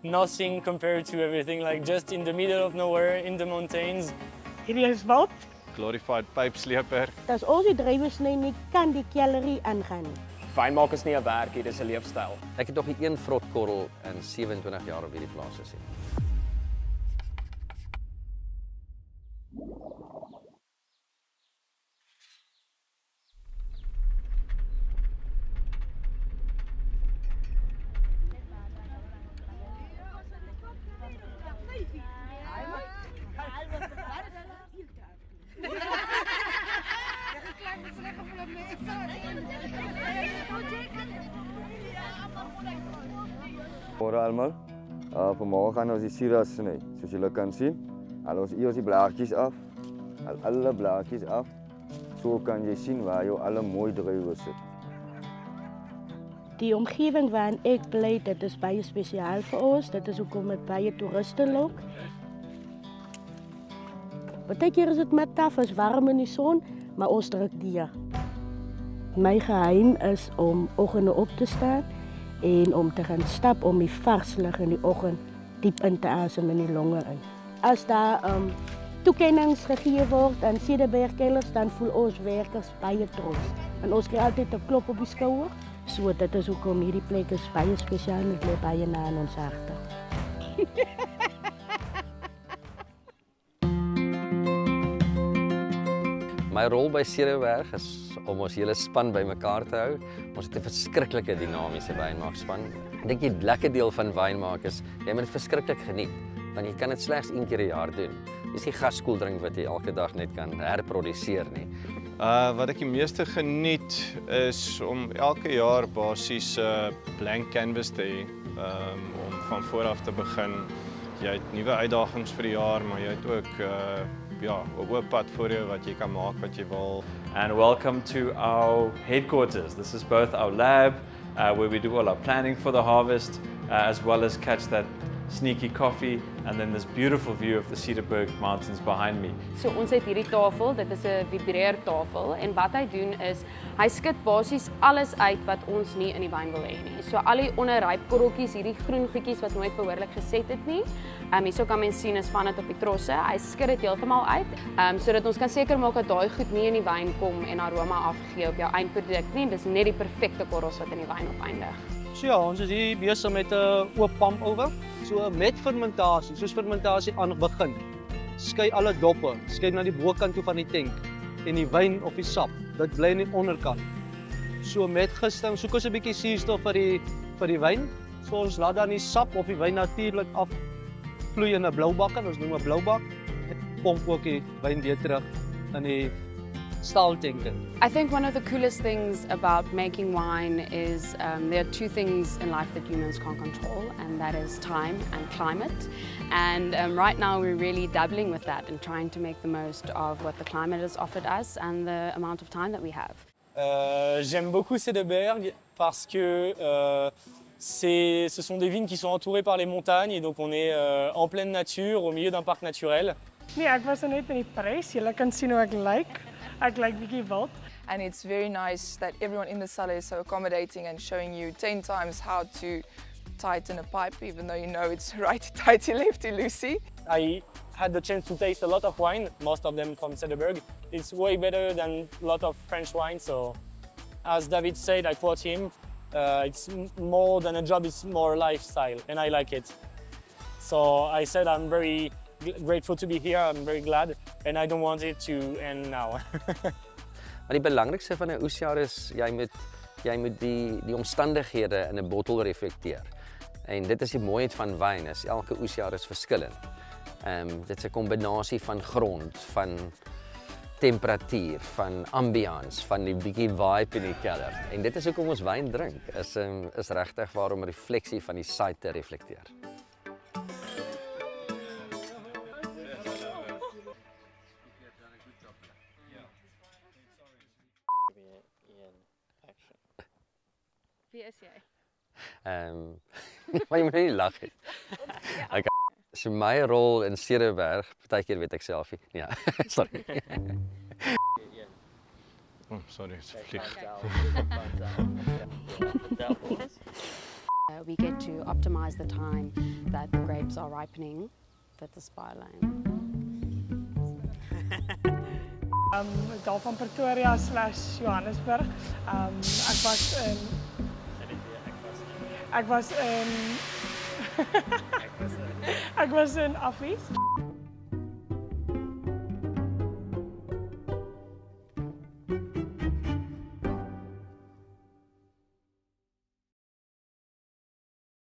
nothing compared to everything, like just in the middle of nowhere, in the mountains. Hierdie is wat? Glorified pypsleper. As ons die drywers nie kan die kellerie aangaan nie. Wynmaak is nie 'n werk hier, dis 'n leefstyl. Ek het nog nie een vrotkorrel in 27 jaar op hierdie plaas gesien. Môre almal. Vanmôre gaan ons die sirah sny. Soos julle kan sien, haal ons eers die blaartjies af. Haal alle blaartjies af. So kan jy sien waar jy alle mooi druiwe sit. Die omgewing waarin ek bly, dit is baie spesiaal vir ons. Dit is hoekom dit baie toeriste lok. Partykeer is dit met taf, is warm in die son, maar ons druk deur. My geheim is om oggende op te staan en om te gaan stap om die vars lug in die oggend diep in te asem in die longe in. As daar toekennings gegee word aan Cederberg-kellers, dan voel ons werkers baie trots. En ons kry altyd 'n klop op die skouer. So dit is hoekom hierdie plek is baie spesiaal en dit lê baie na in ons harte. My rol by Cederberg is om ons hele span bymekaar te hou. Ons het 'n verskriklike dinamiese wynmaakspan. Ek dink die lekker deel van wynmaak is jy moet dit verskriklik geniet, want jy kan dit slegs een keer 'n jaar doen. Dis nie gaskoeldrink wat jy elke dag net kan herproduseer nie. Wat ek die meeste geniet is om elke jaar basies 'n blank canvas te hê, om van voor af te begin. Jy het nuwe uitdagings vir die jaar, maar jy het ook 'n oop pad voor jou wat jy kan maak wat jy wil. And welcome to our headquarters. This is both our lab, where we do all our planning for the harvest, as well as catch that sneaky coffee, and then this beautiful view of the Cederberg Mountains behind me. So ons het hierdie tafel, dit is 'n vibreertafel en wat hy doen is hy skud basies alles uit wat ons nie in die wyn wil hê nie. So al die onderryp korreltjies, hierdie groen goedjies wat nooit behoorlik geset het nie. Hierso kan mens sien is van dit op die trosse. Hy skud dit heeltemal uit, sodat ons kan seker maak dat daai goed nie in die wyn kom en aroma afgee op jou eindproduk nie. Dis net die perfekte korrels wat in die wyn opeindig. So ja, ons is hier besig met 'n oop pump oven. So met fermentasie, soos fermentasie aan begin, skei alle doppe, skei na die bokant toe van die tank en die wyn of die sap, dit bly in die onderkant. So met gisting soek ons 'n bietjie suurstof vir die wyn. So ons laat dan die sap of die wyn natuurlik afvloei in 'n blou bak, ons noem 'n blou bak. Dit pomp ook die wyn weer terug in die staaltanke. I think one of the coolest things about making wine is there are two things in life that humans can't control, and that is time and climate. And right now we're really dabbling with that and trying to make the most of what the climate has offered us and the amount of time that we have. J'aime beaucoup Cederberg parce que ce sont des vignes qui sont entourées par les montagnes et donc on est en pleine nature, au milieu d'un parc naturel. Nee, ek was net in die prys. Julle kan sien hoe ek lyk. Ek lyk bietjie wild. And it's very nice that everyone in the cellar is so accommodating and showing you 10 times how to tighten a pipe, even though you know it's righty tighty, lefty loosey. I had the chance to taste a lot of wine, most of them from Cederberg. It's way better than a lot of French wine, so as David said, I quote him, it's more than a job, it's more a lifestyle, and I like it. So I said I'm very grateful to be here, I'm very glad, and I don't want it to end now. Maar die belangrikste van 'n oesjaar is jy moet die omstandighede in 'n bottel reflekteer. En dit is die mooiheid van wyn, is elke oesjaar is verskillend. Dit is 'n kombinasie van grond, van temperatuur, van ambiance, van die bietjie vibe in die kelder. En dit is hoekom ons wyn drink, is regtig waar om refleksie van die site te reflekteer. Wie is jy? Maar jy moet nie lag nie. Okay. So my rol in Cederberg, partykeer weet ek self nie. Ja, sorry. Oh, sorry, it's vlieg. We get to optimize the time that the grapes are ripening with the spy lane. Daar van Pretoria / Johannesburg. Ek was in Afries.